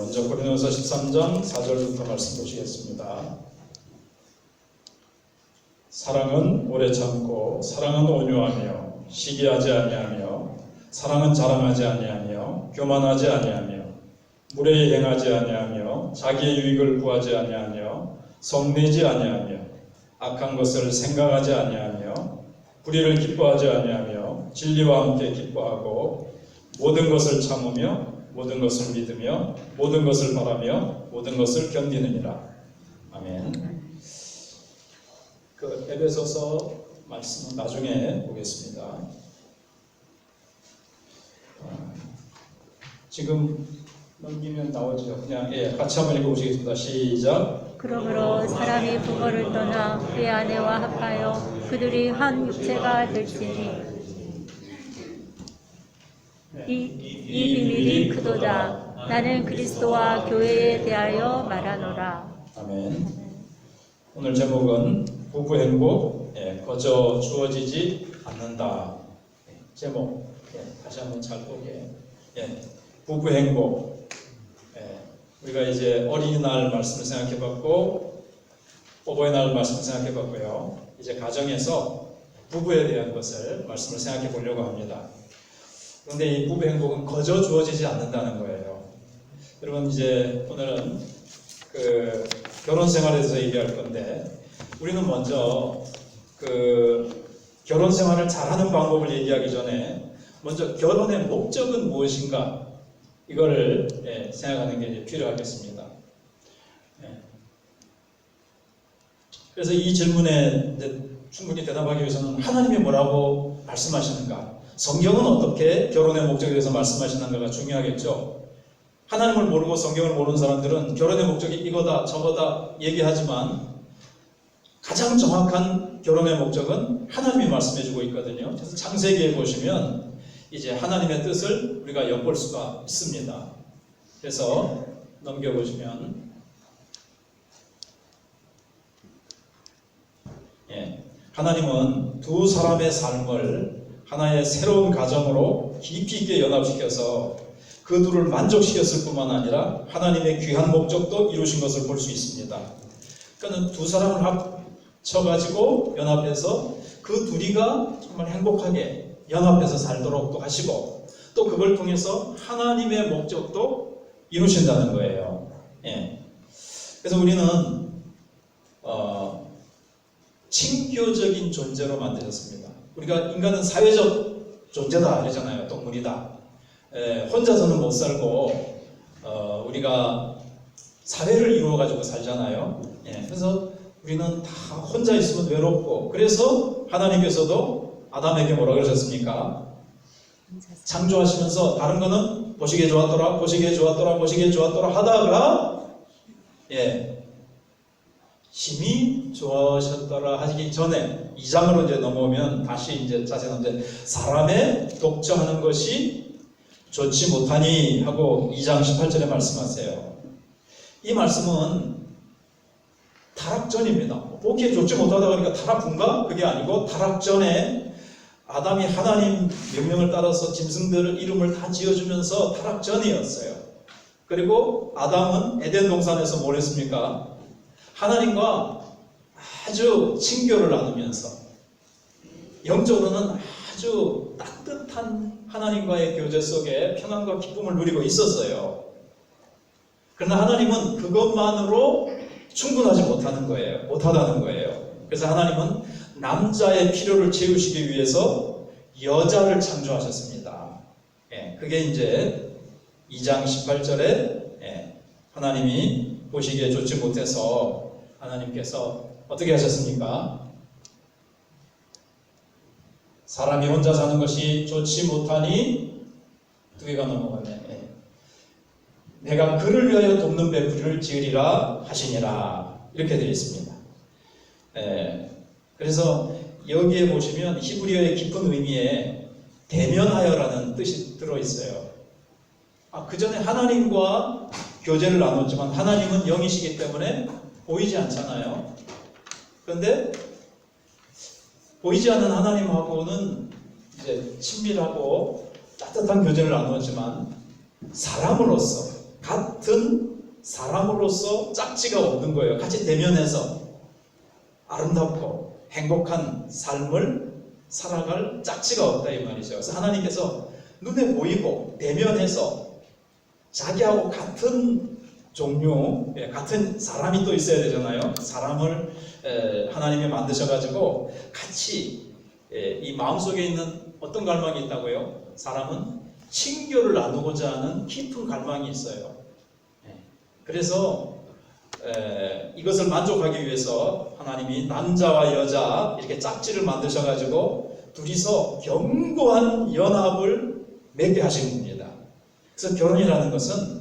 먼저 고린도서 13장 4절부터 말씀 보시겠습니다. 사랑은 오래 참고 사랑은 온유하며 시기하지 아니하며 사랑은 자랑하지 아니하며 교만하지 아니하며 무례히 행하지 아니하며 자기의 유익을 구하지 아니하며 성내지 아니하며 악한 것을 생각하지 아니하며 불의를 기뻐하지 아니하며 진리와 함께 기뻐하고 모든 것을 참으며 모든 것을 믿으며 모든 것을 바라며 모든 것을 견디느니라. 아멘. 그 에베소서 말씀은 나중에 보겠습니다. 지금 넘기면 나오죠. 그냥 같이 한번 읽어보시겠습니다. 시작. 그러므로 사람이 부모를 떠나 그의 아내와 합하여 그들이 한 육체가 될지니 이 비밀이 크도다. 나는 그리스도와 교회에 대하여 말하노라. 아멘. 오늘 제목은 부부 행복 거저 주어지지 않는다. 제목 다시 한번 잘 보게. 부부 행복. 우리가 이제 어린이날 말씀을 생각해봤고 어버이날 말씀을 생각해봤고요. 이제 가정에서 부부에 대한 것을 말씀을 생각해 보려고 합니다. 그런데 이 부부 행복은 거저 주어지지 않는다는 거예요. 여러분 이제 오늘은 그 결혼 생활에 대해서 얘기할 건데 우리는 먼저 그 결혼 생활을 잘하는 방법을 얘기하기 전에 먼저 결혼의 목적은 무엇인가 이거를 생각하는 게 필요하겠습니다. 그래서 이 질문에 충분히 대답하기 위해서는 하나님이 뭐라고 말씀하시는가, 성경은 어떻게 결혼의 목적에 대해서 말씀하시는가가 중요하겠죠. 하나님을 모르고 성경을 모르는 사람들은 결혼의 목적이 이거다 저거다 얘기하지만 가장 정확한 결혼의 목적은 하나님이 말씀해주고 있거든요. 그래서 창세기에 보시면 이제 하나님의 뜻을 우리가 엿볼 수가 있습니다. 그래서 넘겨보시면 하나님은 두 사람의 삶을 하나의 새로운 가정으로 깊이 있게 연합시켜서 그 둘을 만족시켰을 뿐만 아니라 하나님의 귀한 목적도 이루신 것을 볼 수 있습니다. 그러니까 두 사람을 합쳐가지고 연합해서 그 둘이가 정말 행복하게 연합해서 살도록 또 하시고 또 그걸 통해서 하나님의 목적도 이루신다는 거예요. 그래서 우리는 친교적인 존재로 만드셨습니다. 우리가 인간은 사회적 존재다 그러잖아요. 동물이다. 혼자서는 못 살고 우리가 사회를 이루어가지고 살잖아요. 그래서 우리는 다 혼자 있으면 외롭고 그래서 하나님께서도 아담에게 뭐라 그러셨습니까? 창조하시면서 다른 거는 보시기에 좋았더라 보시기에 좋았더라 보시기에 좋았더라 하다가 힘이 좋으셨더라 하시기 전에 2장으로 이제 넘어오면 다시 이제 자세히 나오는데 사람의 독점하는 것이 좋지 못하니 하고 2장 18절에 말씀하세요. 이 말씀은 타락 전입니다. 보기에 좋지 못하다 그러니까 타락군가? 그게 아니고 타락 전에 아담이 하나님 명령을 따라서 짐승들의 이름을 다 지어주면서 타락 전이었어요. 그리고 아담은 에덴 동산에서 뭘 했습니까? 하나님과 아주 친교를 나누면서 영적으로는 아주 따뜻한 하나님과의 교제 속에 평안과 기쁨을 누리고 있었어요. 그러나 하나님은 그것만으로 충분하지 못하는 거예요. 못하다는 거예요. 그래서 하나님은 남자의 필요를 채우시기 위해서 여자를 창조하셨습니다. 그게 이제 2장 18절에 하나님이 보시기에 좋지 못해서 하나님께서 어떻게 하셨습니까? 사람이 혼자 사는 것이 좋지 못하니 두 개가 넘어가네. 내가 그를 위하여 돕는 베풀이를 지으리라 하시니라 이렇게 되어 있습니다. 그래서 여기에 보시면 히브리어의 깊은 의미에 대면하여라는 뜻이 들어있어요. 그 전에 하나님과 교제를 나눴지만 하나님은 영이시기 때문에 보이지 않잖아요. 그런데 보이지 않는 하나님하고는 이제 친밀하고 따뜻한 교제를 나누었지만 사람으로서 같은 사람으로서 짝지가 없는 거예요. 같이 대면해서 아름답고 행복한 삶을 살아갈 짝지가 없다 이 말이죠. 그래서 하나님께서 눈에 보이고 대면해서 자기하고 같은 종류, 같은 사람이 또 있어야 되잖아요. 사람을 하나님이 만드셔가지고 같이 이 마음속에 있는 어떤 갈망이 있다고요? 사람은 친교를 나누고자 하는 깊은 갈망이 있어요. 그래서 이것을 만족하기 위해서 하나님이 남자와 여자 이렇게 짝지를 만드셔가지고 둘이서 견고한 연합을 맺게 하신 겁니다. 그래서 결혼이라는 것은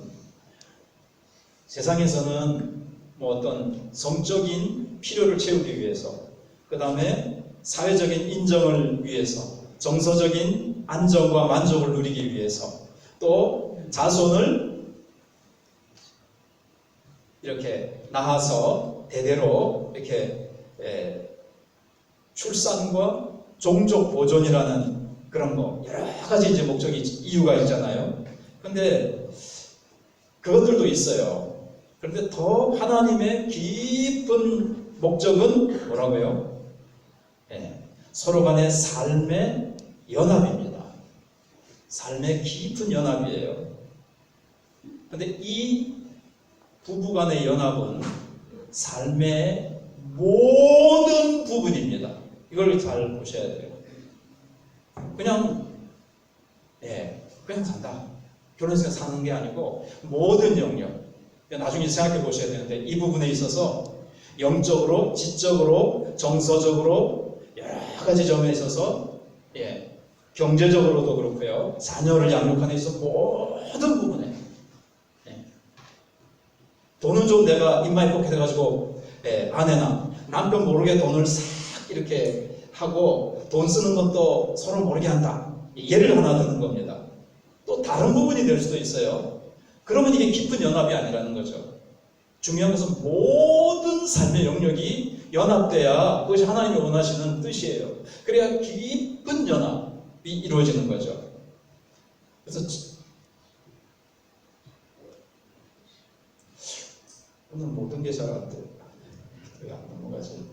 세상에서는 뭐 어떤 성적인 필요를 채우기 위해서, 그 다음에 사회적인 인정을 위해서, 정서적인 안정과 만족을 누리기 위해서, 또 자손을 이렇게 낳아서 대대로 이렇게 출산과 종족 보존이라는 그런 거 여러 가지 이제 목적이 이유가 있잖아요. 근데 그것들도 있어요. 그런데 더 하나님의 깊은 목적은 뭐라고요? 서로 간의 삶의 연합입니다. 삶의 깊은 연합이에요. 그런데 이 부부 간의 연합은 삶의 모든 부분입니다. 이걸 잘 보셔야 돼요. 그냥 산다. 결혼해서 사는 게 아니고 모든 영역. 나중에 생각해 보셔야 되는데 이 부분에 있어서 영적으로, 지적으로, 정서적으로 여러 가지 점에 있어서 경제적으로도 그렇고요. 자녀를 양육하는 데 있어서 모든 부분에 돈은 좀 내가 입마에 포켓 해가지고 아내나 남편 모르게 돈을 싹 이렇게 하고 돈 쓰는 것도 서로 모르게 한다. 예를 하나 드는 겁니다. 또 다른 부분이 될 수도 있어요. 그러면 이게 깊은 연합이 아니라는 거죠. 중요한 것은 모든 삶의 영역이 연합돼야 그것이 하나님이 원하시는 뜻이에요. 그래야 깊은 연합이 이루어지는 거죠. 그래서 오늘 모든 게 잘 안 돼. 왜 안 넘어가지?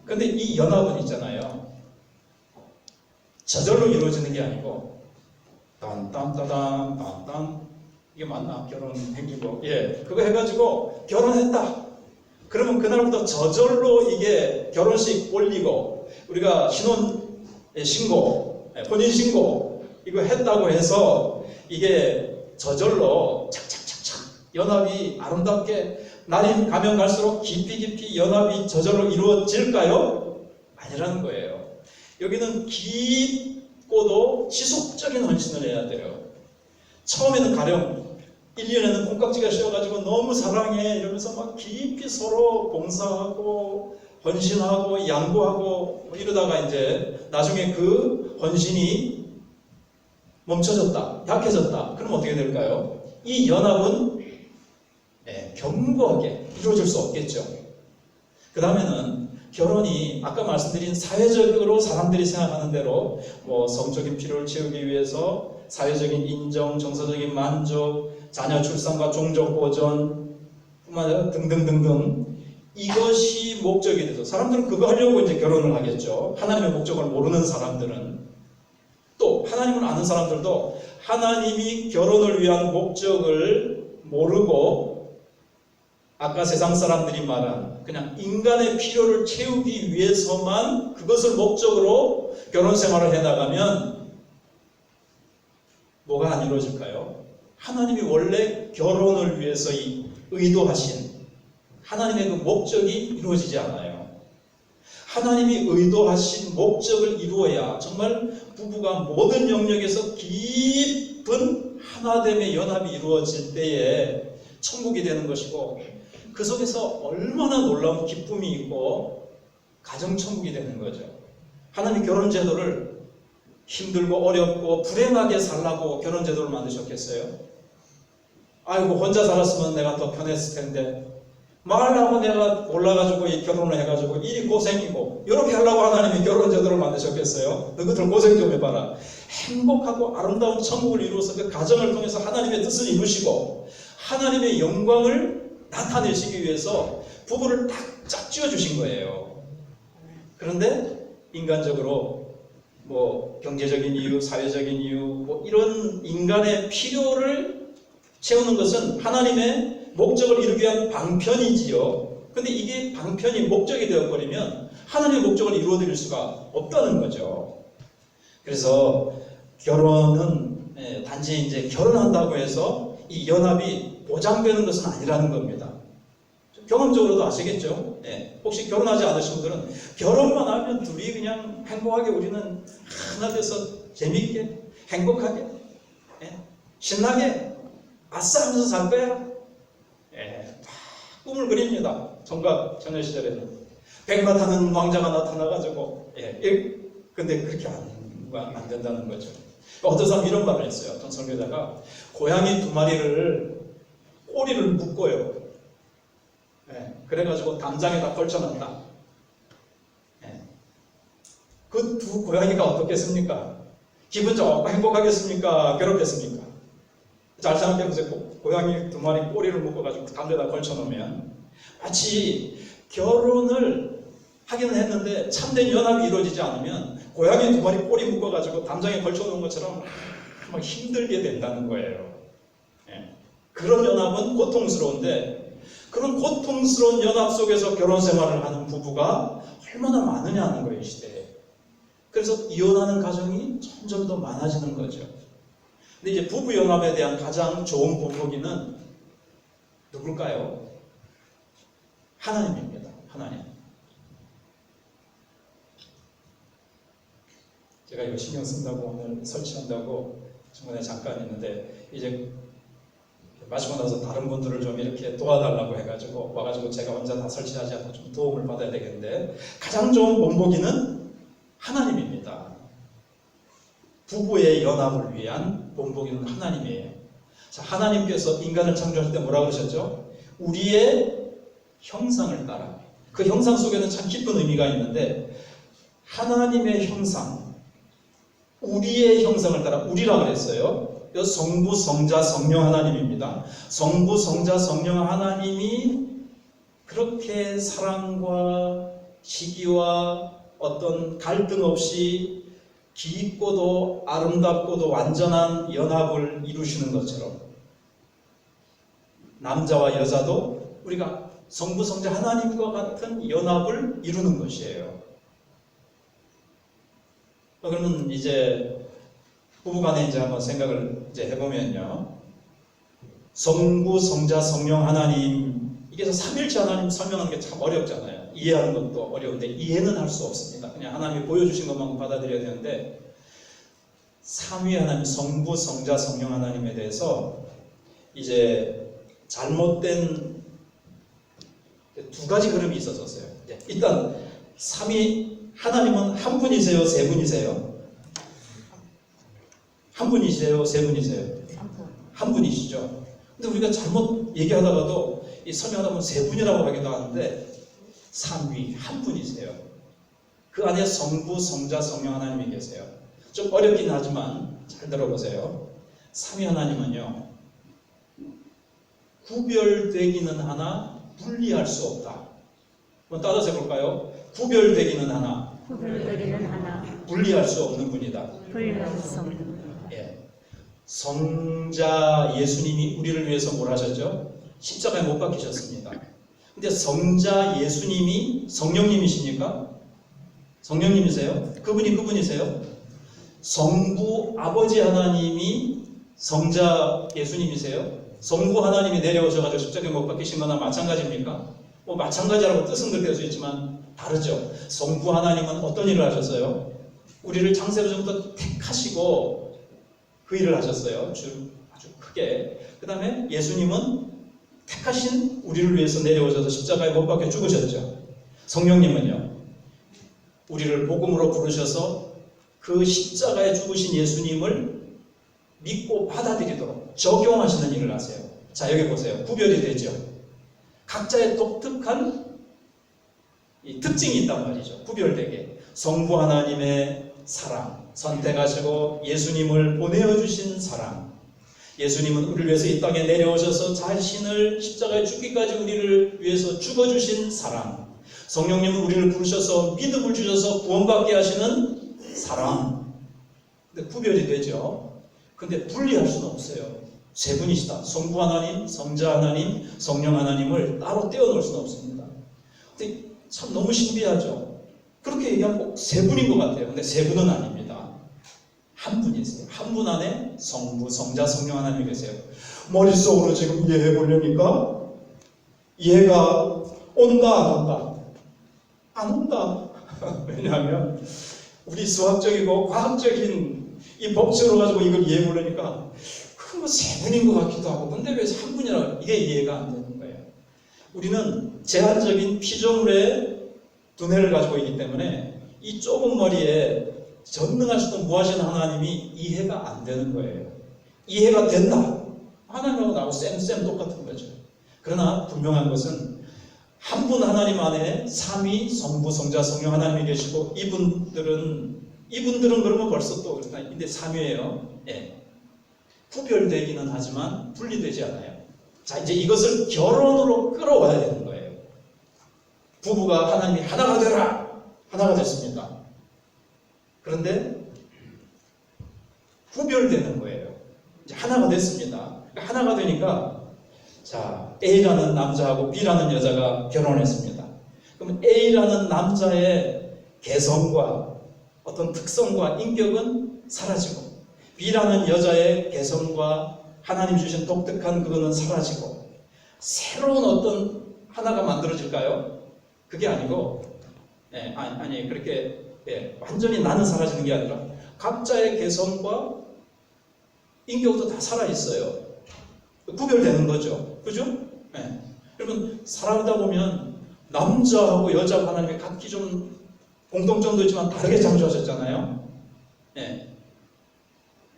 근데 이 연합은 있잖아요. 저절로 이루어지는 게 아니고 딴딴따단 딴딴 이게 맞나? 결혼 행위고 그거 해가지고 결혼했다. 그러면 그날부터 저절로 이게 결혼식 올리고 우리가 신혼 신고 혼인 신고 이거 했다고 해서 이게 저절로 착착착착 연합이 아름답게 날이 가면 갈수록 깊이 연합이 저절로 이루어질까요? 아니라는 거예요. 여기는 깊고도 지속적인 헌신을 해야 돼요. 처음에는 가령 1년에는 콩깍지가 씌어가지고 너무 사랑해 이러면서 막 깊이 서로 봉사하고 헌신하고 양보하고 이러다가 이제 나중에 그 헌신이 멈춰졌다, 약해졌다. 그럼 어떻게 될까요? 이 연합은 견고하게 이루어질 수 없겠죠. 그 다음에는 결혼이 아까 말씀드린 사회적으로 사람들이 생각하는 대로 뭐 성적인 필요를 채우기 위해서 사회적인 인정, 정서적인 만족, 자녀 출산과 종족 보존 뿐만 아니라 등등등등 이것이 목적이 돼서 사람들은 그거 하려고 이제 결혼을 하겠죠. 하나님의 목적을 모르는 사람들은 또 하나님을 아는 사람들도 하나님이 결혼을 위한 목적을 모르고 아까 세상 사람들이 말한 그냥 인간의 필요를 채우기 위해서만 그것을 목적으로 결혼 생활을 해나가면 뭐가 안 이루어질까요? 하나님이 원래 결혼을 위해서 의도하신 하나님의 그 목적이 이루어지지 않아요. 하나님이 의도하신 목적을 이루어야 정말 부부가 모든 영역에서 깊은 하나됨의 연합이 이루어질 때에 천국이 되는 것이고 그 속에서 얼마나 놀라운 기쁨이 있고 가정천국이 되는 거죠. 하나님 결혼제도를 힘들고 어렵고 불행하게 살라고 결혼제도를 만드셨겠어요? 아이고 혼자 살았으면 내가 더 편했을 텐데 말하고 내가 올라가지고 이 결혼을 해가지고 일이 고생이고 이렇게 하려고 하나님이 결혼 제도를 만드셨겠어요? 너희들 고생 좀 해봐라. 행복하고 아름다운 천국을 이루어서 그 가정을 통해서 하나님의 뜻을 이루시고 하나님의 영광을 나타내시기 위해서 부부를 딱 짝지어 주신 거예요. 그런데 인간적으로 뭐 경제적인 이유, 사회적인 이유, 뭐 이런 인간의 필요를 채우는 것은 하나님의 목적을 이루기 위한 방편이지요. 근데 이게 방편이 목적이 되어버리면 하나님의 목적을 이루어드릴 수가 없다는 거죠. 그래서 결혼은 단지 이제 결혼한다고 해서 이 연합이 보장되는 것은 아니라는 겁니다. 경험적으로도 아시겠죠? 혹시 결혼하지 않으신 분들은 결혼만 하면 둘이 그냥 행복하게 우리는 하나 돼서 재미있게 행복하게 신나게 아싸 하면서 살 거야. 꿈을 그립니다. 정각 전혀 시절에는 백마 타는 왕자가 나타나가지고 근데 그렇게 안 된다는 거죠. 어떤 사람 이런 말을 했어요. 어떤 설교자가 고양이 2마리를 꼬리를 묶어요. 그래가지고 담장에다 걸쳐놨다. 그 두 고양이가 어떻겠습니까? 기분 좋고 행복하겠습니까? 괴롭겠습니까? 잘 생각해보세요. 고양이 2마리 꼬리를 묶어가지고 담배에다 걸쳐놓으면 마치 결혼을 하기는 했는데 참된 연합이 이루어지지 않으면 고양이 2마리 꼬리 묶어가지고 담장에 걸쳐놓은 것처럼 막 힘들게 된다는 거예요. 그런 연합은 고통스러운데 그런 고통스러운 연합 속에서 결혼 생활을 하는 부부가 얼마나 많으냐는 거예요, 이 시대에. 그래서 이혼하는 가정이 점점 더 많아지는 거죠. 근데 이제 부부 연합에 대한 가장 좋은 본보기는 누굴까요? 하나님입니다. 하나님. 제가 이거 신경 쓴다고 오늘 설치한다고 중간에 잠깐 했는데 이제 마치고 나서 다른 분들을 좀 이렇게 도와달라고 해가지고 와가지고 제가 혼자 다 설치하지 않고 좀 도움을 받아야 되겠는데 가장 좋은 본보기는 하나님입니다. 부부의 연합을 위한 본보기는 하나님이에요. 자, 하나님께서 인간을 창조할 때 뭐라고 그러셨죠? 우리의 형상을 따라. 그 형상 속에는 참 깊은 의미가 있는데 하나님의 형상, 우리의 형상을 따라 우리라고 그랬어요. 성부, 성자, 성령 하나님입니다. 성부, 성자, 성령 하나님이 그렇게 사랑과 시기와 어떤 갈등 없이 깊고도 아름답고도 완전한 연합을 이루시는 것처럼 남자와 여자도 우리가 성부, 성자 하나님과 같은 연합을 이루는 것이에요. 그러면 이제 부부간에 이제 한번 생각을 이제 해보면요. 성부, 성자, 성령 하나님, 이게 삼일체 하나님 설명하는 게 참 어렵잖아요. 이해하는 것도 어려운데 이해는 할 수 없습니다. 그냥 하나님이 보여주신 것만 받아들여야 되는데 삼위 하나님, 성부, 성자, 성령 하나님에 대해서 이제 잘못된 두 가지 흐름이 있었어요. 일단 삼위 하나님은 한 분이세요? 세 분이세요? 한 분이세요? 세 분이세요? 한 분이시죠. 근데 우리가 잘못 얘기하다가도 이 설명하다 보면 세 분이라고 하기도 하는데 삼위 한 분이세요. 그 안에 성부, 성자, 성령 하나님이 계세요. 좀 어렵긴 하지만 잘 들어보세요. 삼위 하나님은요 구별되기는 하나 분리할 수 없다. 한번 따라서 해볼까요? 구별되기는 하나 분리할 수 없는 분이다. 분리할 수 없는. 성자 예수님이 우리를 위해서 뭘 하셨죠? 십자가에 못 박히셨습니다. 근데 성자 예수님이 성령님이십니까? 성령님이세요? 그분이세요? 성부 아버지 하나님이 성자 예수님이세요? 성부 하나님이 내려오셔가지고 십자가에 못 박히신 거나 마찬가지입니까? 뭐 마찬가지라고 뜻은 그렇게 할 수 있지만 다르죠. 성부 하나님은 어떤 일을 하셨어요? 우리를 창세로부터 택하시고 그 일을 하셨어요. 아주 크게. 그 다음에 예수님은 택하신 우리를 위해서 내려오셔서 십자가에 못 박혀 죽으셨죠. 성령님은요. 우리를 복음으로 부르셔서 그 십자가에 죽으신 예수님을 믿고 받아들이도록 적용하시는 일을 하세요. 자, 여기 보세요. 구별이 되죠. 각자의 독특한 이 특징이 있단 말이죠. 구별되게 성부 하나님의 사랑, 선택하시고 예수님을 보내어주신 사랑, 예수님은 우리를 위해서 이 땅에 내려오셔서 자신을 십자가에 죽기까지 우리를 위해서 죽어주신 사랑, 성령님은 우리를 부르셔서 믿음을 주셔서 구원받게 하시는 사랑. 근데 구별이 되죠. 근데 분리할 수는 없어요. 세 분이시다. 성부 하나님, 성자 하나님, 성령 하나님을 따로 떼어놓을 수는 없습니다. 근데 참 너무 신비하죠. 그렇게 얘기하면 꼭 세 분인 것 같아요. 근데 세 분은 아닙니다. 한 분이세요. 한 분 안에 성부, 성자, 성령 하나님이 계세요. 머릿속으로 지금 이해해 보려니까 이해가 온다 안 온다? 안 온다. 왜냐하면 우리 수학적이고 과학적인 이 법칙으로 가지고 이걸 이해해 보려니까 그거 세 분인 것 같기도 하고, 근데 왜 한 분이라 이게 이해가 안 되는 거예요. 우리는 제한적인 피조물의 두뇌를 가지고 있기 때문에 이 좁은 머리에 전능하시던 무하신 하나님이 이해가 안 되는 거예요. 이해가 된다. 하나님하고 나하고 쌤 똑같은 거죠. 그러나 분명한 것은 한 분 하나님 안에 삼위 성부 성자 성령 하나님이 계시고, 이분들은 그러면 벌써 또 근데 삼위예요. 예. 구별되기는 하지만 분리되지 않아요. 자, 이제 이것을 결혼으로 끌어와야 되는 거예요. 부부가 하나님이 하나가 되라. 하나가 됐습니다. 그런데 구별되는 거예요. 이제 하나가 됐습니다. 하나가 되니까 자, A라는 남자하고 B라는 여자가 결혼했습니다. 그럼 A라는 남자의 개성과 어떤 특성과 인격은 사라지고, B라는 여자의 개성과 하나님 주신 독특한 그거는 사라지고, 새로운 어떤 하나가 만들어질까요? 그게 아니고, 아니 그렇게 완전히 나는 사라지는 게 아니라 각자의 개성과 인격도 다 살아있어요. 구별되는 거죠. 그죠? 여러분, 살아가다 보면 남자하고 여자하고 하나님이 각기 좀 공통점도 있지만 다르게 창조하셨잖아요.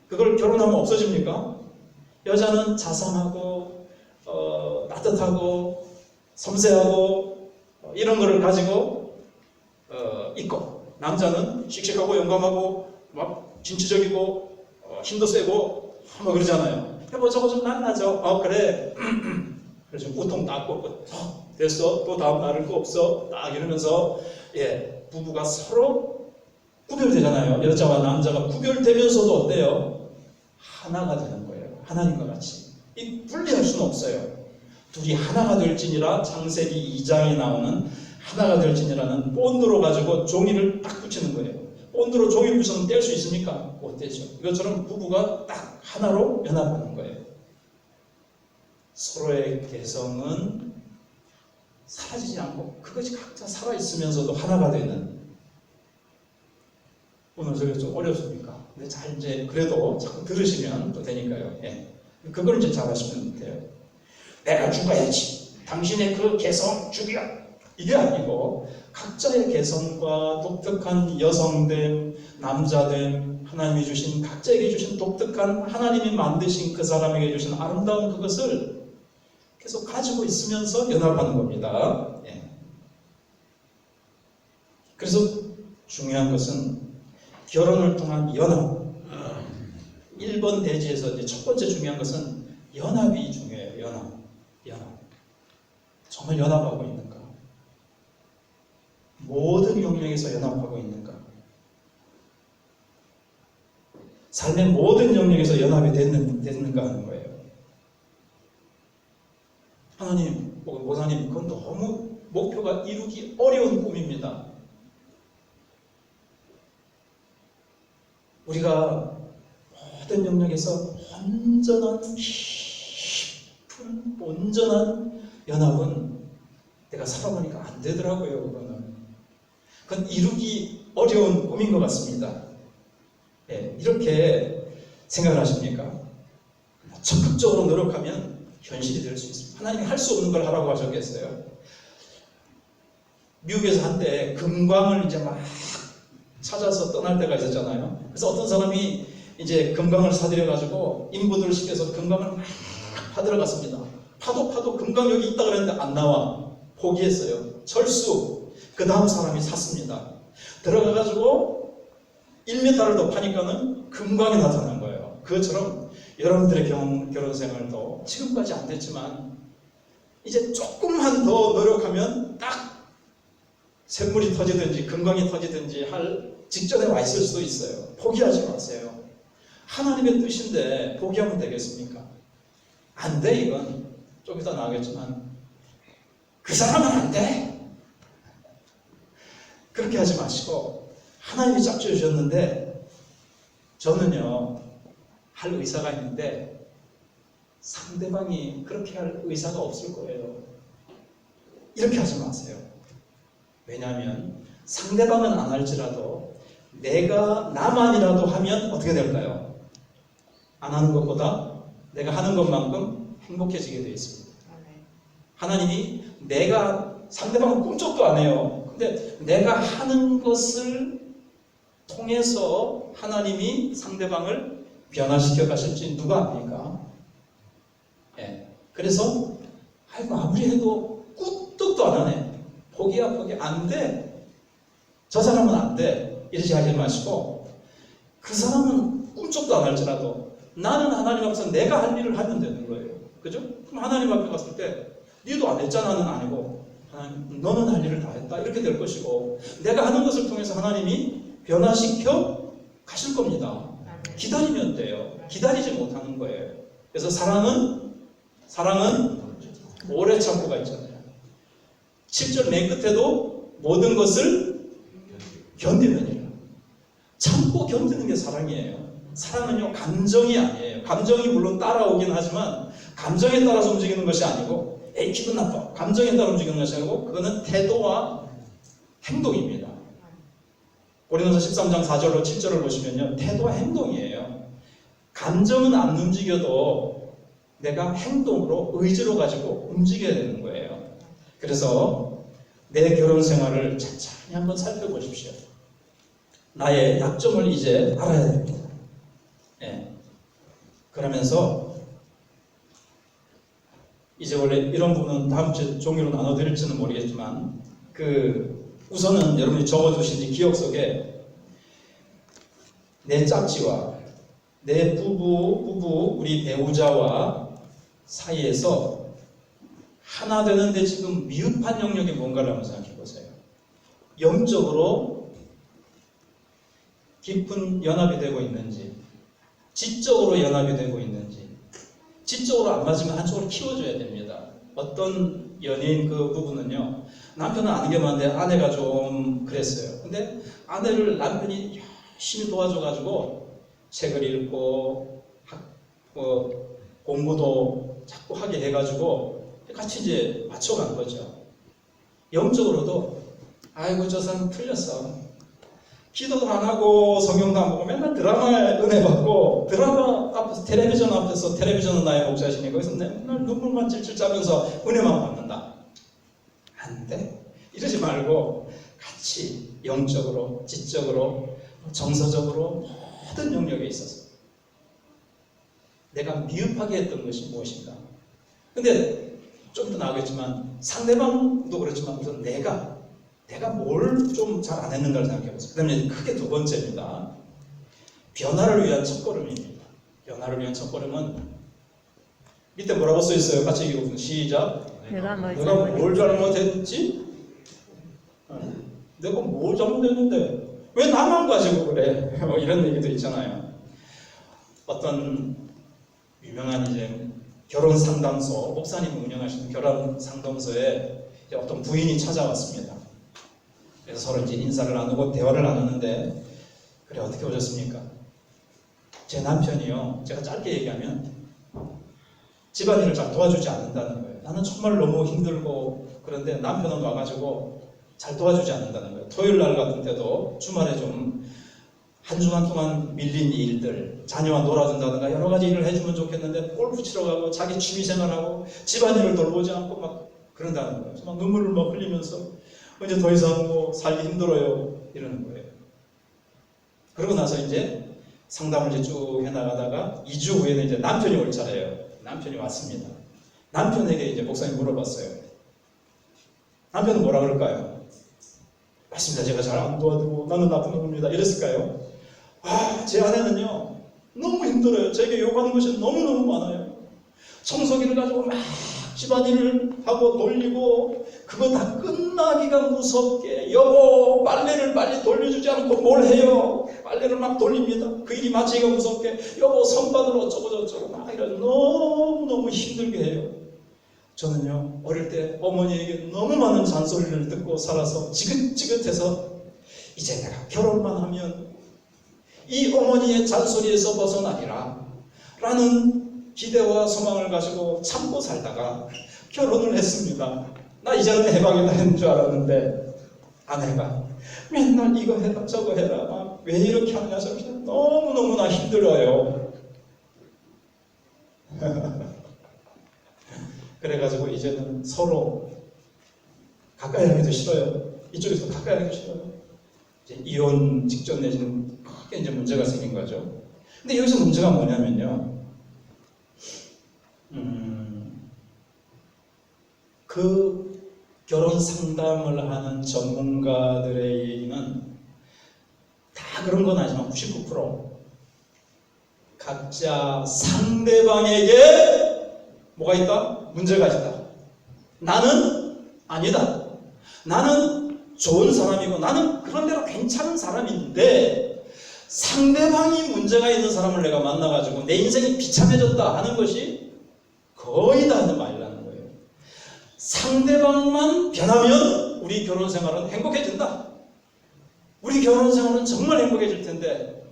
그걸 결혼하면 없어집니까? 여자는 자상하고 따뜻하고 섬세하고 이런 거를 가지고 있고, 남자는 씩씩하고 용감하고 막 진취적이고 힘도 세고 막 그러잖아요. 뭐 저거 좀 낫나죠? 그래. 그래서 우통 딱 꽂고 됐어. 또 다음 나를 거 없어. 딱 이러면서 부부가 서로 구별되잖아요. 여자와 남자가 구별되면서도 어때요? 하나가 되는 거예요. 하나님과 같이. 이 분리할 수는 없어요. 둘이 하나가 될지니라, 창세기 2장에 나오는 하나가 될지니라는 본드로 가지고 종이를 딱 붙이는 거예요. 본드로 종이를 붙여서 뗄 수 있습니까? 못 떼죠. 이것처럼 부부가 딱 하나로 연합하는 거예요. 서로의 개성은 사라지지 않고 그것이 각자 살아있으면서도 하나가 되는. 오늘 저게 좀 어렵습니까? 근데 잘 이제 그래도 자꾸 들으시면 또 되니까요. 그걸 이제 잘 하시면 돼요. 내가 죽어야지. 당신의 그 개성 죽여. 이게 아니고 각자의 개성과 독특한 여성됨, 남자됨, 하나님이 주신 각자에게 주신 독특한 하나님이 만드신 그 사람에게 주신 아름다운 그것을 계속 가지고 있으면서 연합하는 겁니다. 그래서 중요한 것은 결혼을 통한 연합. 1번 대지에서 이제 첫 번째 중요한 것은 연합이 중요해요. 연합. 정말 연합하고 있는가? 모든 영역에서 연합하고 있는가? 삶의 모든 영역에서 연합이 됐는가 하는 거예요. 하나님, 목사님, 그건 너무 목표가 이루기 어려운 꿈입니다. 우리가 모든 영역에서 온전한 연합은 내가 살아보니까 안 되더라고요. 그건 이루기 어려운 꿈인 것 같습니다. 이렇게 생각을 하십니까? 적극적으로 노력하면 현실이 될 수 있습니다. 하나님이 할 수 없는 걸 하라고 하셨겠어요? 미국에서 한때 금광을 이제 막 찾아서 떠날 때가 있었잖아요. 그래서 어떤 사람이 이제 금광을 사들여가지고 인부들을 시켜서 금광을 막 파들어 갔습니다. 파도 금강 여기 있다 그랬는데 안 나와. 포기했어요. 철수. 그 다음 사람이 샀습니다. 들어가가지고 1m를 더 파니까는 금강이 나타난 거예요. 그것처럼 여러분들의 결혼 생활도 지금까지 안 됐지만 이제 조금만 더 노력하면 딱 샘물이 터지든지 금강이 터지든지 할 직전에 와 있을 수도 있어요. 포기하지 마세요. 하나님의 뜻인데 포기하면 되겠습니까? 안 돼. 이건 좀 이따 나오겠지만 그 사람은 안 돼. 그렇게 하지 마시고 하나님이 짝지어 주셨는데 저는요 할 의사가 있는데 상대방이 그렇게 할 의사가 없을 거예요. 이렇게 하지 마세요. 왜냐하면 상대방은 안 할지라도 내가 나만이라도 하면 어떻게 될까요? 안 하는 것보다 내가 하는 것만큼 행복해지게 되어 있습니다. 하나님이 내가 상대방은 꿈쩍도 안 해요. 근데 내가 하는 것을 통해서 하나님이 상대방을 변화시켜 가실지 누가 압니까? 예. 그래서 아이고 아무리 해도 꾸떡도 안 하네. 포기야 포기. 안 돼. 저 사람은 안 돼. 이러지 하지 마시고 그 사람은 꿈쩍도 안 할지라도 나는 하나님 앞에서 내가 할 일을 하면 되는 거예요. 그죠? 그럼 하나님 앞에 갔을 때 니도 안 했잖아는 아니고 하나님 너는 할 일을 다 했다 이렇게 될 것이고 내가 하는 것을 통해서 하나님이 변화시켜 가실 겁니다. 기다리면 돼요. 기다리지 못하는 거예요. 그래서 사랑은 오래 참고가 있잖아요. 7절 맨 끝에도 모든 것을 견디느니라. 참고 견디는 게 사랑이에요. 사랑은요 감정이 아니에요. 감정이 물론 따라오긴 하지만 감정에 따라서 움직이는 것이 아니고 에이 기분 나빠 감정에 따라 움직이는 것이 아니고 그거는 태도와 행동입니다. 고린도서 13장 4절로 7절을 보시면요 태도와 행동이에요. 감정은 안 움직여도 내가 행동으로 의지로 가지고 움직여야 되는 거예요. 그래서 내 결혼 생활을 천천히 한번 살펴보십시오. 나의 약점을 이제 알아야 됩니다. 예. 그러면서 이제 원래 이런 부분은 다음 주에 종이로 나눠드릴지는 모르겠지만 우선은 여러분이 적어두신 이 기억 속에 내 짝지와 내 부부 우리 배우자와 사이에서 하나 되는데 지금 미흡한 영역이 뭔가를 한번 생각해 보세요. 영적으로 깊은 연합이 되고 있는지 지적으로 연합이 되고 있는지 지적으로 안 맞으면 한쪽을 키워줘야 됩니다. 어떤 연예인 그 부부는요 남편은 아는 게 많은데 아내가 좀 그랬어요. 근데 아내를 남편이 열심히 도와줘가지고 책을 읽고 공부도 자꾸 하게 해가지고 같이 이제 맞춰간 거죠. 영적으로도 아이고 저 사람 틀렸어. 기도도 안 하고 성경도 안 보고 맨날 드라마에 은혜 받고 드라마 앞에서 텔레비전은 나의 목자시니 거기서 맨날 눈물만 찔찔 짜면서 은혜만 받는다. 안 돼. 이러지 말고 같이 영적으로 지적으로 정서적으로 모든 영역에 있어서 내가 미흡하게 했던 것이 무엇인가. 근데 좀 더 나오겠지만 상대방도 그렇지만 우선 내가 뭘 좀 잘 안 했는가를 생각해 보세요. 그 다음에 크게 두 번째입니다. 변화를 위한 첫걸음입니다. 변화를 위한 첫걸음은 밑에 뭐라고 써 있어요? 같이 읽어보세요. 시작. 내가 뭘 잘못했지? 내가 뭘 잘못했는데 왜 나만 가지고 그래? 이런 얘기도 있잖아요. 어떤 유명한 이제 결혼 상담소, 목사님이 운영하시는 결혼 상담소에 어떤 부인이 찾아왔습니다. 그래서 서로 이제 인사를 나누고 대화를 나누는데 그래 어떻게 오셨습니까? 제 남편이요. 제가 짧게 얘기하면 집안일을 잘 도와주지 않는다는 거예요. 나는 정말 너무 힘들고 그런데 남편은 와가지고 잘 도와주지 않는다는 거예요. 토요일 날 같은 때도 주말에 좀 한 주간 동안 밀린 일들, 자녀와 놀아준다든가 여러 가지 일을 해주면 좋겠는데 골프 치러 가고 자기 취미생활하고 집안일을 돌보지 않고 막 그런다는 거예요. 막 눈물을 막 흘리면서 이제 더 이상 뭐 살기 힘들어요 이러는 거예요. 그러고 나서 이제 상담을 이제 쭉 해나가다가 2주 후에는 이제 남편이 올 차례예요. 남편이 왔습니다. 남편에게 이제 목사님 물어봤어요. 남편은 뭐라 그럴까요? 맞습니다. 제가 잘 안 도와드리고 나는 나쁜 놈입니다. 이랬을까요? 제 아내는요 너무 힘들어요. 제게 요구하는 것이 너무너무 많아요. 청소기를 가지고 막 집안일을 하고 돌리고 그거 다 끝나기가 무섭게 여보 빨래를 빨리 돌려주지 않고 뭘 해요? 빨래를 막 돌립니다. 그 일이 마치기가 무섭게 여보 선반을 어쩌고 저쩌고 막 이런 너무너무 힘들게 해요. 저는요 어릴 때 어머니에게 너무 많은 잔소리를 듣고 살아서 지긋지긋해서 이제 내가 결혼만 하면 이 어머니의 잔소리에서 벗어나리라 라는 기대와 소망을 가지고 참고 살다가 결혼을 했습니다. 나 이제는 해방이다 했는 줄 알았는데 아내가 맨날 이거 해라 저거 해라 막 왜 이렇게 하냐 저렇게 너무너무나 힘들어요. 그래가지고 이제는 서로 가까이 하기도 싫어요. 이쪽에서 가까이 하기도 싫어요. 이제 이혼 직전 내지는 크게 이제 문제가 생긴 거죠. 근데 여기서 문제가 뭐냐면요. 그 결혼 상담을 하는 전문가들의 얘기는 다 그런 건 아니지만 99% 각자 상대방에게 뭐가 있다? 문제가 있다. 나는 아니다. 나는 좋은 사람이고 나는 그런대로 괜찮은 사람인데 상대방이 문제가 있는 사람을 내가 만나가지고 내 인생이 비참해졌다 하는 것이 거의 다 하는 말이라는 거예요. 상대방만 변하면 우리 결혼 생활은 행복해진다. 우리 결혼 생활은 정말 행복해질 텐데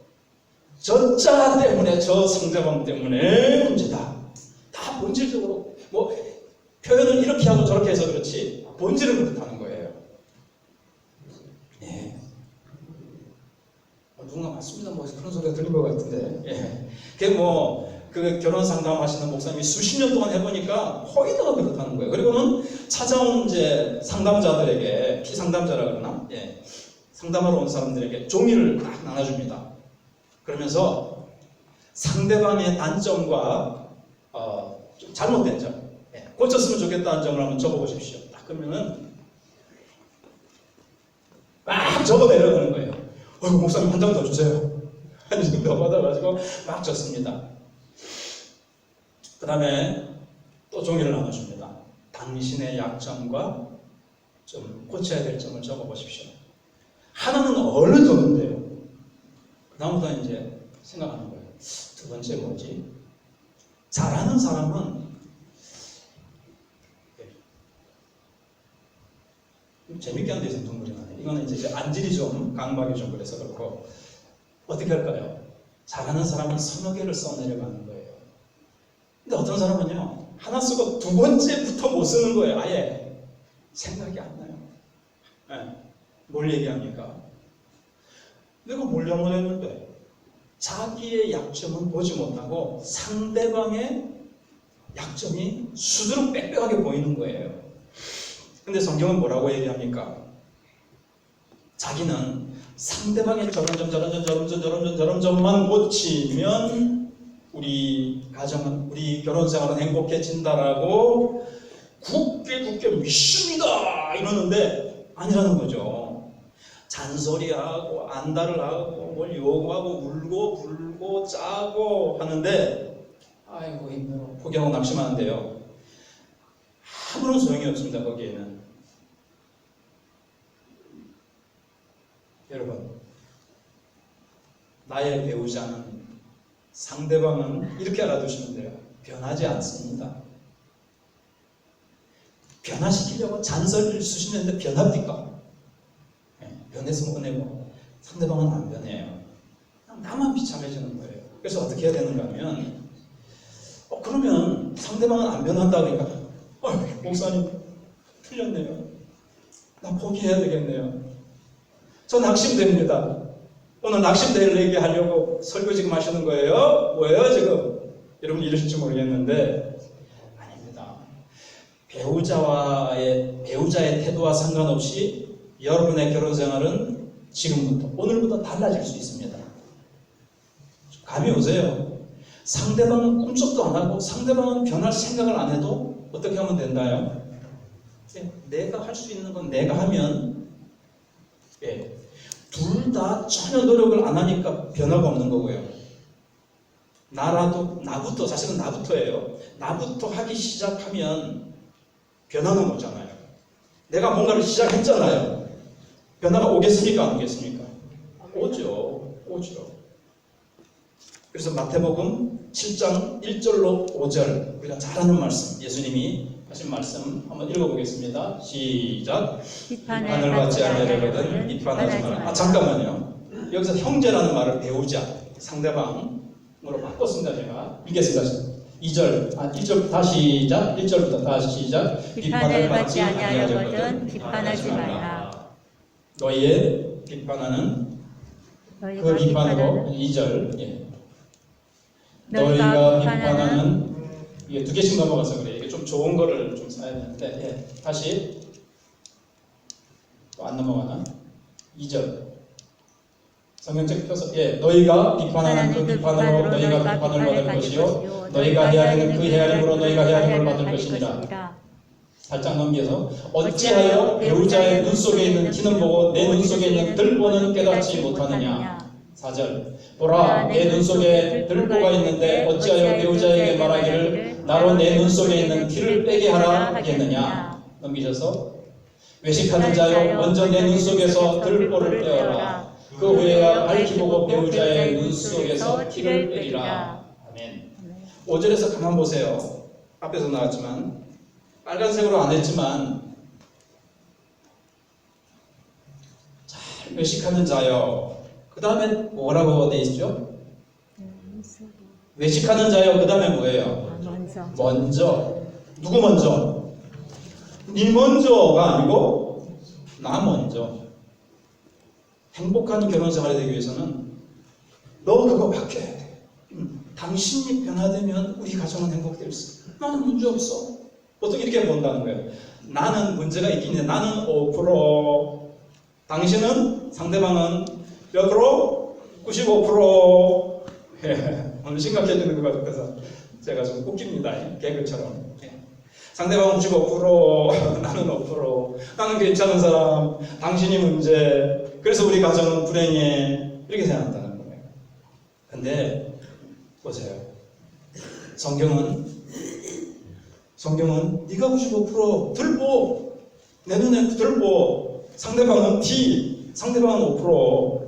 저 자 때문에 저 상대방 때문에 문제다. 다 본질적으로 뭐 표현을 이렇게 하고 저렇게 해서 그렇지 본질은 그렇다는 거예요. 예. 누군가 맞습니다. 뭐 그런 소리가 들린 것 같은데. 예. 그게 그 결혼 상담하시는 목사님이 수십 년 동안 해보니까 거의다가 그렇다는 거예요. 그리고는 찾아온 이제 상담자들에게 피상담자라 그러나 예. 상담하러 온 사람들에게 종이를 딱 나눠줍니다. 그러면서 상대방의 단점과 좀 잘못된 점, 예. 고쳤으면 좋겠다는 점을 한번 적어보십시오. 딱 그러면은 막 적어 내려가는 거예요. 목사님 한 장 더 주세요. 한 장 더 받아가지고 막 적습니다. 그 다음에 또 종이를 나눠줍니다. 당신의 약점과 좀 고쳐야 될 점을 적어보십시오. 하나는 얼른 적은데요. 그 다음부터 이제 생각하는 거예요. 두 번째 뭐지? 잘하는 사람은 재밌게 하는 데서 눈물이 나네. 이거는 이제 안질이 좀 강박이 좀 그래서 그렇고 어떻게 할까요? 잘하는 사람은 서너 개를 써내려가는 거예요. 근데 어떤 사람은요 하나 쓰고 두 번째부터 못 쓰는 거예요. 아예 생각이 안 나요. 네. 뭘 얘기합니까? 내가 뭘 잘못했는데 자기의 약점은 보지 못하고 상대방의 약점이 수두룩 빽빽하게 보이는 거예요. 근데 성경은 뭐라고 얘기합니까? 자기는 상대방의 저런 점만 고치면 우리 가정은 우리 결혼 생활은 행복해진다라고 굳게 믿습니다 이러는데 아니라는 거죠. 잔소리하고 안달을 하고 뭘 요구하고 울고 불고 짜고 하는데 아이고 힘들어 포기하고 낙심하는데요. 아무런 소용이 없습니다. 거기에는. 여러분 나의 배우자는 상대방은 이렇게 알아두시면 돼요. 변하지 않습니다. 변화시키려고 잔소리를 수시는데 변합니까? 변했으면 은혜고 상대방은 안 변해요. 나만 비참해지는 거예요. 그래서 어떻게 해야 되는가 하면 그러면 상대방은 안 변한다 그러니까 목사님 틀렸네요. 나 포기해야 되겠네요. 저 낙심됩니다. 오늘 낙심될 얘기하려고 설교 지금 하시는 거예요? 뭐예요 지금? 여러분 이러실지 모르겠는데 아닙니다. 배우자의 태도와 상관없이 여러분의 결혼 생활은 지금부터 오늘부터 달라질 수 있습니다. 감이 오세요? 상대방은 꿈쩍도 안 하고 상대방은 변할 생각을 안 해도 어떻게 하면 된다요? 내가 할 수 있는 건 내가 하면 둘 다 전혀 노력을 안 하니까 변화가 없는 거고요. 나부터 사실은 나부터예요. 나부터 하기 시작하면 변화는 오잖아요. 내가 뭔가를 시작했잖아요. 변화가 오겠습니까? 안 오겠습니까? 오죠. 그래서 마태복음 7장 1절로 5절 우리가 잘 아는 말씀, 예수님이 하신 말씀 한번 읽어보겠습니다. 시작. 비판을 받지 않으려거든 비판하지 마라. 잠깐만요. 여기서 형제라는 말을 배우자. 상대방으로 바꿨습니다. 제가 읽겠습니다. 2절 다시 시작. 1절부터 다시 시작. 비판을 받지 아니하려거든 비판하지 말라. 너희의 비판하는 그 비판으로 2절 너희가 비판하는 이게 두 개씩 넘어가서 그래. 이게 좀 좋은 거를 좀 써야 되는데 다시 또 안 넘어가나? 2절 성경책 펴서 너희가 비판하는 그 비판으로 너희가 비판을 받을 것이요 너희가 헤아리는 그 헤아림으로 너희가 헤아림을 받을 것이니라. 살짝 넘겨서 어찌하여 배우자의 눈 속에 있는 티는 보고 내 눈 속에 있는 들보는 깨닫지 못하느냐. 4절 보라 내 눈 속에 들보가 있는데 어찌하여 배우자에게 말하기를 나로 내 눈 속에 있는 티를 빼게 하라 하겠느냐. 넘기셔서 외식하는 자여 먼저 내 눈 속에서 들보를 빼어라. 그 후에야 밝히 보고 배우자의 눈 속에서 티를 빼리라. 아멘. 5절에서 가만 보세요. 앞에서 나왔지만 빨간색으로 안 했지만 잘 외식하는 자여 그 다음에 뭐라고 돼 있죠? 외식하는 자여 그 다음에 뭐예요? 먼저. 누구 먼저? 네 먼저가 아니고 나 먼저. 행복한 결혼생활이 되기 위해서는 너 그거 바뀌어야 돼. 당신이 변화되면 우리 가정은 행복될 수 있어. 나는 문제 없어. 어떻게 이렇게 본다는 거예요. 나는 문제가 있긴 해. 나는 5%, 당신은 상대방은 몇 프로? 95%. 오늘 심각해지는 것 같아서 제가 좀 웃깁니다. 개그처럼. 상대방은 95%, 나는 5%. 나는 괜찮은 사람, 당신이 문제. 그래서 우리 가정은 불행해. 이렇게 생각한다는 거예요. 근데 보세요. 성경은 네가 95% 들보, 내 눈에 들보, 상대방은 T, 상대방은 5%,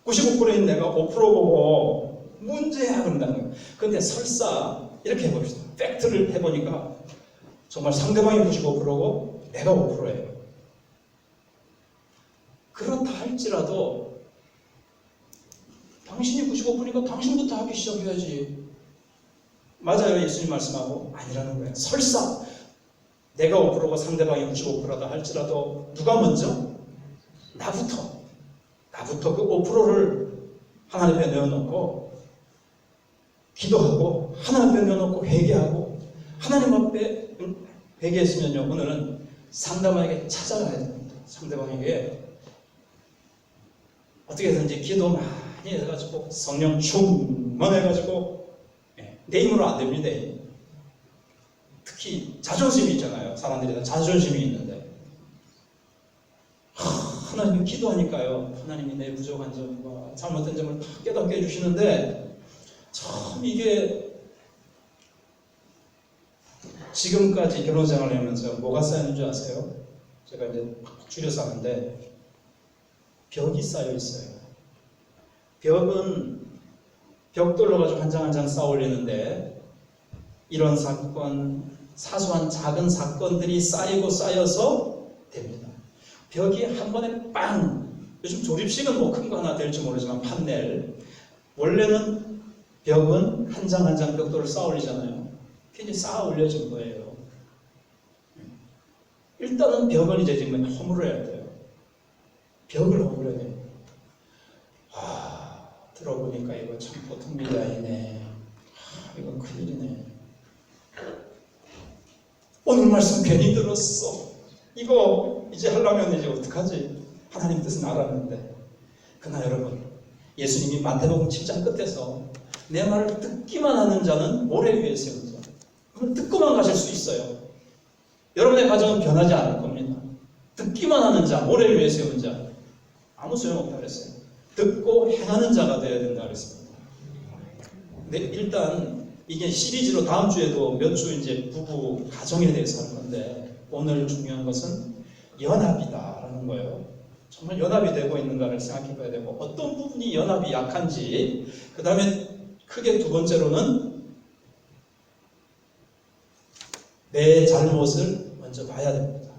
95%인 내가 5% 보고 문제야 그런다는 거예요. 근데 설사 이렇게 해봅시다. 팩트를 해보니까 정말 상대방이 95%고 내가 5%예요. 그렇다 할지라도 당신이 95%니까 당신부터 하기 시작해야지. 맞아요. 예수님 말씀하고 아니라는 거예요. 설사 내가 5%고 상대방이 95%다 할지라도 누가 먼저? 나부터 그 5%를 하나님 앞에 내어놓고 기도하고 하나님 앞에 내어놓고 회개하고 하나님 앞에 회개했으면요 오늘은 상대방에게 찾아가야 됩니다. 상대방에게 어떻게든지 기도 많이 해가지고 성령 충만해가지고 내 힘으로 안 됩니다. 특히 자존심이 있잖아요. 사람들이 다 자존심이 있는데 하나님 기도하니까요. 하나님이 내 부족한 점과 잘못된 점을 다 깨닫게 해주시는데 참 이게 지금까지 결혼생활을 하면서 뭐가 쌓이는 줄 아세요? 제가 이제 줄여서 하는데 벽이 쌓여 있어요. 벽은 벽돌로 가지고 한 장 한 장 쌓아 올리는데 이런 사건, 사소한 작은 사건들이 쌓이고 쌓여서 됩니다. 벽이 한 번에 빵! 요즘 조립식은 뭐 큰 거 하나 될지 모르지만 판넬 원래는 벽은 한 장 한 장 벽돌을 쌓아 올리잖아요. 그게 쌓아 올려진 거예요. 일단은 벽은 이제 지금 허물어야 돼요. 벽을 허물어야 돼요. 들어보니까 이거 참 보통 일이 아니네. 이건 큰일이네. 오늘 말씀 괜히 들었어. 이거 이제 하려면 이제 어떡하지? 하나님 뜻은 알았는데. 그러나 여러분, 예수님이 마태복음 7장 끝에서 내 말을 듣기만 하는 자는 모래 위에 세운 자. 그럼 듣고만 가실 수 있어요. 여러분의 가정은 변하지 않을 겁니다. 듣기만 하는 자, 모래 위에 세운 자, 아무 소용없다 그랬어요. 듣고 행하는 자가 되어야 된다 그랬습니다. 근데 일단 이게 시리즈로 다음 주에도 몇 주 이제 부부 가정에 대해서 할 건데, 오늘 중요한 것은 연합이다라는 거예요. 정말 연합이 되고 있는가를 생각해 봐야 되고, 어떤 부분이 연합이 약한지, 그 다음에 크게 두 번째로는 내 잘못을 먼저 봐야 됩니다.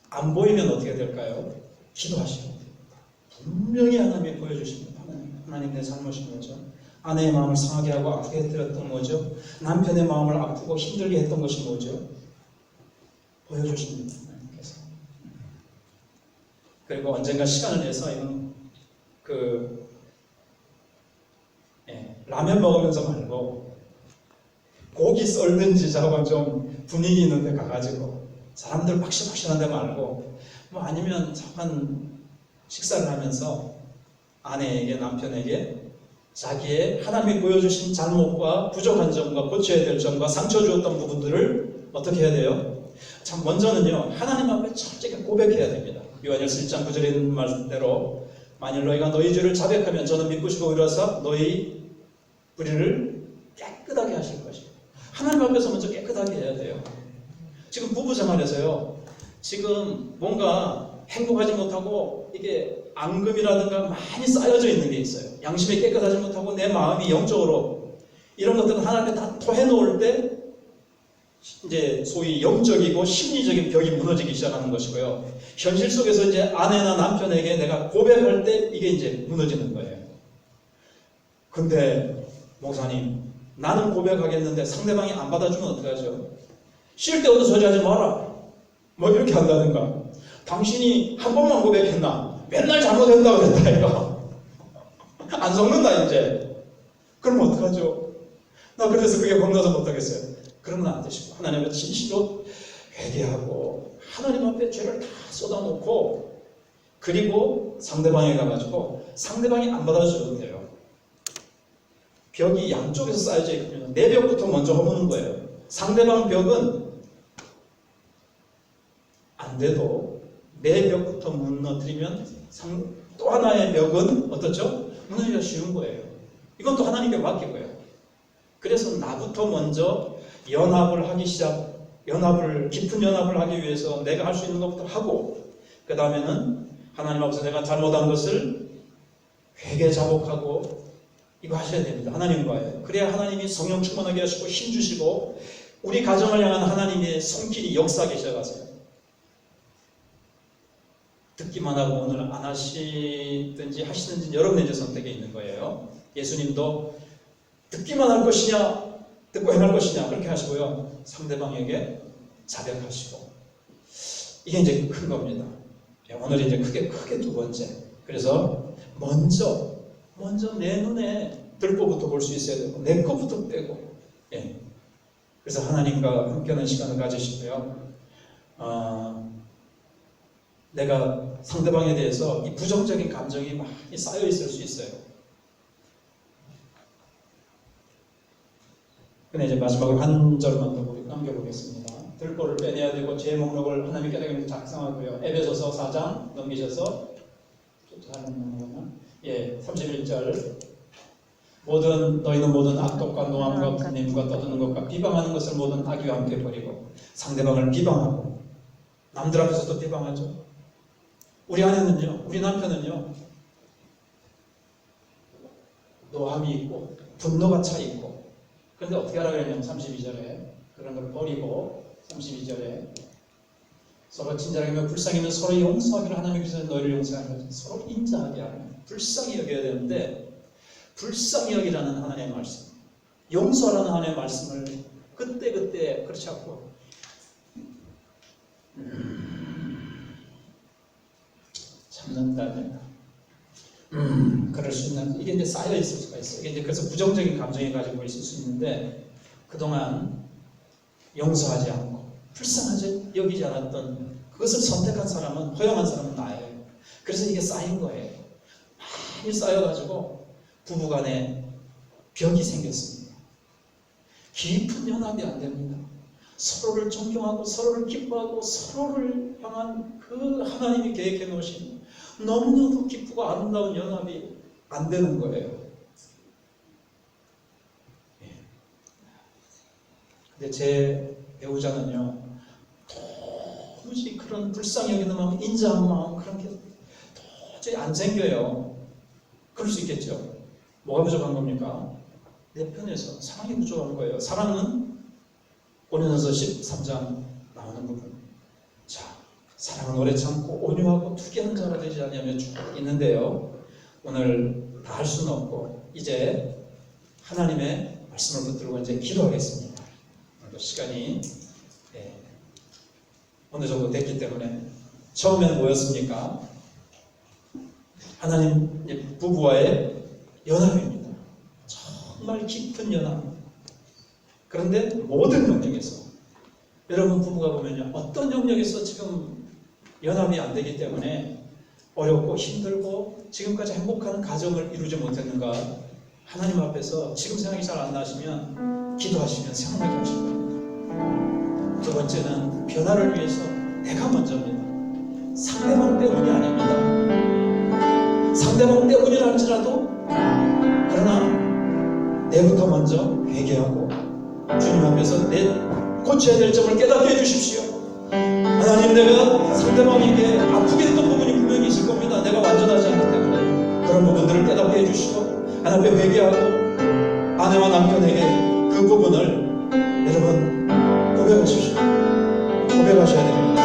안 보이면 어떻게 될까요? 기도하시면 됩니다. 분명히 하나님이 보여주십니다. 하나님 내 잘못이 뭐죠? 아내의 마음을 상하게 하고 아프게 했던 뭐죠? 남편의 마음을 아프고 힘들게 했던 것이 뭐죠? 보여주십니다. 하나님께서. 그리고 언젠가 시간을 내서 이건 라면 먹으면서 말고 고기 썰든지 자고 좀 분위기 있는 데 가가지고 사람들 박시박시한 데 말고, 뭐 아니면 잠깐 식사를 하면서 아내에게, 남편에게 자기의 하나님이 보여주신 잘못과 부족한 점과 고쳐야 될 점과 상처 주었던 부분들을 어떻게 해야 돼요? 참 먼저는요, 하나님 앞에 철저하게 고백해야 됩니다. 요한일서 1장 9절에 있는 말대로 만일 너희가 너희 죄를 자백하면 저는 믿으시고 일어서 너희 뿌리를 깨끗하게 하실 것이에요. 하나님 앞에서 먼저 깨끗하게 해야 돼요. 지금 부부 생활에서요, 지금 뭔가 행복하지 못하고 이게 앙금이라든가 많이 쌓여져 있는 게 있어요. 양심이 깨끗하지 못하고 내 마음이 영적으로 이런 것들은 하나님께 다 토해 놓을 때 이제 소위 영적이고 심리적인 벽이 무너지기 시작하는 것이고요. 현실 속에서 이제 아내나 남편에게 내가 고백할 때 이게 이제 무너지는 거예요. 근데 목사님, 나는 고백하겠는데 상대방이 안 받아주면 어떡하죠? 쉴 때 얻어 소리하지 마라, 뭐 이렇게 한다든가, 당신이 한 번만 고백했나? 맨날 잘못했다고 그랬다 이거. 안 속는다 이제. 그럼 어떡하죠? 나 그래서 그게 겁나서 못하겠어요. 그러면 안 되시고 하나님 앞에 진실로 회개하고 하나님 앞에 죄를 다 쏟아놓고, 그리고 상대방에 가가지고 상대방이 안 받아줘도 돼요. 벽이 양쪽에서 쌓여져 있거든요. 내 벽부터 먼저 허무는 거예요. 상대방 벽은 안 돼도 내 벽부터 무너뜨리면 또 하나의 벽은 어떻죠? 무너지기가 쉬운 거예요. 이건 또 하나님께 맡기고요. 그래서 나부터 먼저 깊은 연합을 하기 위해서 내가 할 수 있는 것부터 하고, 그 다음에는 하나님 앞에서 내가 잘못한 것을 회개 자복하고 이거 하셔야 됩니다. 하나님과요. 그래야 하나님이 성령 충만하게 하시고 힘 주시고 우리 가정을 향한 하나님의 손길이 역사하기 시작하세요. 듣기만 하고 오늘 안 하시든지 하시든지 여러분의 선택에 있는 거예요. 예수님도 듣기만 할 것이냐 듣고 행할 것이냐 그렇게 하시고요. 상대방에게 자백하시고, 이게 이제 큰 겁니다. 오늘 이제 크게 두 번째. 그래서 먼저 내 눈에 들보부터 볼 수 있어야 되고 내 것부터 빼고, 그래서 하나님과 함께하는 시간을 가지시고요. 내가 상대방에 대해서 이 부정적인 감정이 많이 쌓여 있을 수 있어요. 근데 이제 마지막으로 한 절만 더 남겨보겠습니다. 들보를 빼내야 되고 죄 목록을 하나님께 작성하고요. 에베소서 4장 넘기셔서 31절. 너희는 모든 악독과 노함과 분냄과 떠드는 것과 비방하는 것을 모든 악의와 함께 버리고 상대방을 비방하고, 남들 앞에서도 비방하죠. 우리 아내는요, 우리 남편은요, 노함이 있고 분노가 차 있고, 그런데 어떻게 하라고 했냐면 32절에 그런 걸 버리고 32절에 서로 친절하게 불쌍히면 서로 용서하기를 하나님께서 너희를 용서하는 거죠. 서로 인자하게 하는, 불쌍히 여겨야 되는데 불쌍히 여기라는 하나님의 말씀, 용서라는 하나님의 말씀을 그때 그렇지 않고 참는다면 그럴 수 있는, 이게 이제 쌓여 있을 수가 있어요. 이게 이제 그래서 부정적인 감정이 가지고 있을 수 있는데, 그동안 용서하지 않고 불쌍하지 여기지 않았던 그것을 선택한 사람은, 허용한 사람은 나예요. 그래서 이게 쌓인 거예요. 많이 쌓여가지고 부부간에 벽이 생겼습니다. 깊은 연합이 안 됩니다. 서로를 존경하고 서로를 기뻐하고 서로를 향한 그 하나님이 계획해 놓으신 너무나도 기쁘고 아름다운 연합이 안 되는 거예요. 근데 제 배우자는요, 도무지 그런 불쌍히 여기는 마음, 인자한 마음, 그런 게 도저히 안 생겨요. 그럴 수 있겠죠. 뭐가 부족한 겁니까? 내 편에서 사랑이 부족한 거예요. 사랑은 고린도서 13장 나오는 부분. 자, 사랑은 오래 참고 온유하고 투기하는 자가 되지 않냐며 쭉 있는데요. 오늘 다 할 수는 없고 이제 하나님의 말씀을 붙들고 이제 기도하겠습니다. 오늘도 시간이 어느 정도 됐기 때문에 처음에는 뭐였습니까? 하나님 부부와의 연합입니다. 정말 깊은 연합. 그런데 모든 영역에서 여러분 부부가 보면요, 어떤 영역에서 지금 연합이 안 되기 때문에 어렵고 힘들고 지금까지 행복한 가정을 이루지 못했는가? 하나님 앞에서 지금 생각이 잘 안 나시면 기도하시면 생각나게 하실 겁니다. 두 번째는 변화를 위해서 내가 먼저입니다. 상대방 때문이 아닙니다. 상대방 때문이랄지라도 그러나 내부터 먼저 회개하고 주님 앞에서 내 고쳐야 될 점을 깨닫게 해주십시오. 하나님, 내가 상대방에게 아프게 했던 부분이 분명히 있을 겁니다. 내가 완전하지 않기 때문에 그런 부분들을 깨닫게 해주시고 하나님 앞에 회개하고 아내와 남편에게 그 부분을 여러분 고백하십시오. 고백하셔야 됩니다.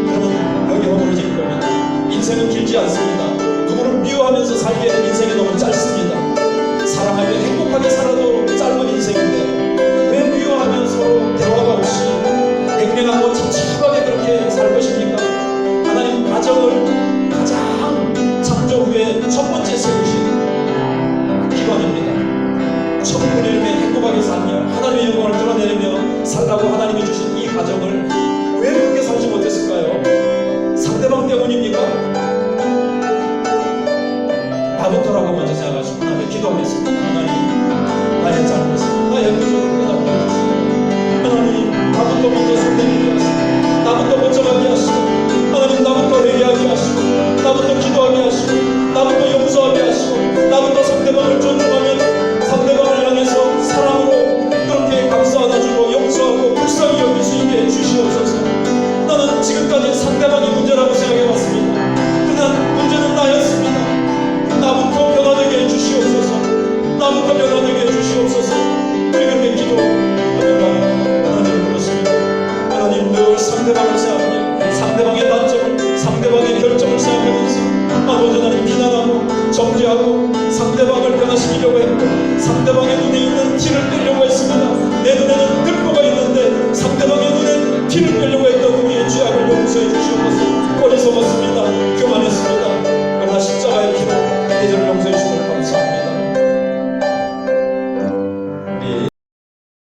그러면 여기 허물어질 겁니다. 인생은 길지 않습니다. 누구를 미워하면서 살기에는 인생이 너무 짧습니다. 사랑하며 행복하게 살아도 짧은 인생인데 왜 미워하며 서로 대화가 없이 냉랭하고 침침하게 그렇게 살 것입니까? 하나님 가정을 가장 창조 후에 첫 번째 세우신 기관입니다. 천국을 이루며 행복하게 살며 하나님의 영광을 드러내며 살라고 하나님이 주신 이 가정을 왜 그렇게 살지 못했을까요? 상대방 때문입니까? 나부터라고 먼저 생각하시고 하나님 기도하겠습니다. 하나님, 나의 잘못을, 나의 부족을 깨닫게 해주시고 하나님, 나부터 먼저 손대게 하시고 나부터 먼저 가게 하시고 하나님, 나부터 회개하게 하시고 나부터 기도하게 하시고 나부터 용서하게 하시고 나부터 상대방을 존중하면 상대방을 향해서 사랑으로 그렇게 감싸 안아주고 용서하고 불쌍히 여길 수 있게 주시옵소서. 나는 지금까지 상대방이 문제라고 생각해봤습니다. 그러나 문제는 나였습니다. 나부터 변화되게 해주시옵소서. 나부터 변화되게 해주시옵소서. 우리 그렇게 기도하는 하나님 그렇습니다. 하나님 늘 상대방을 생각하며 상대방의 단점을 상대방의 결정을 생각하면서 아버지 하나님 비난하고 정죄하고 상대방을 변화시키려고 했고 상대방의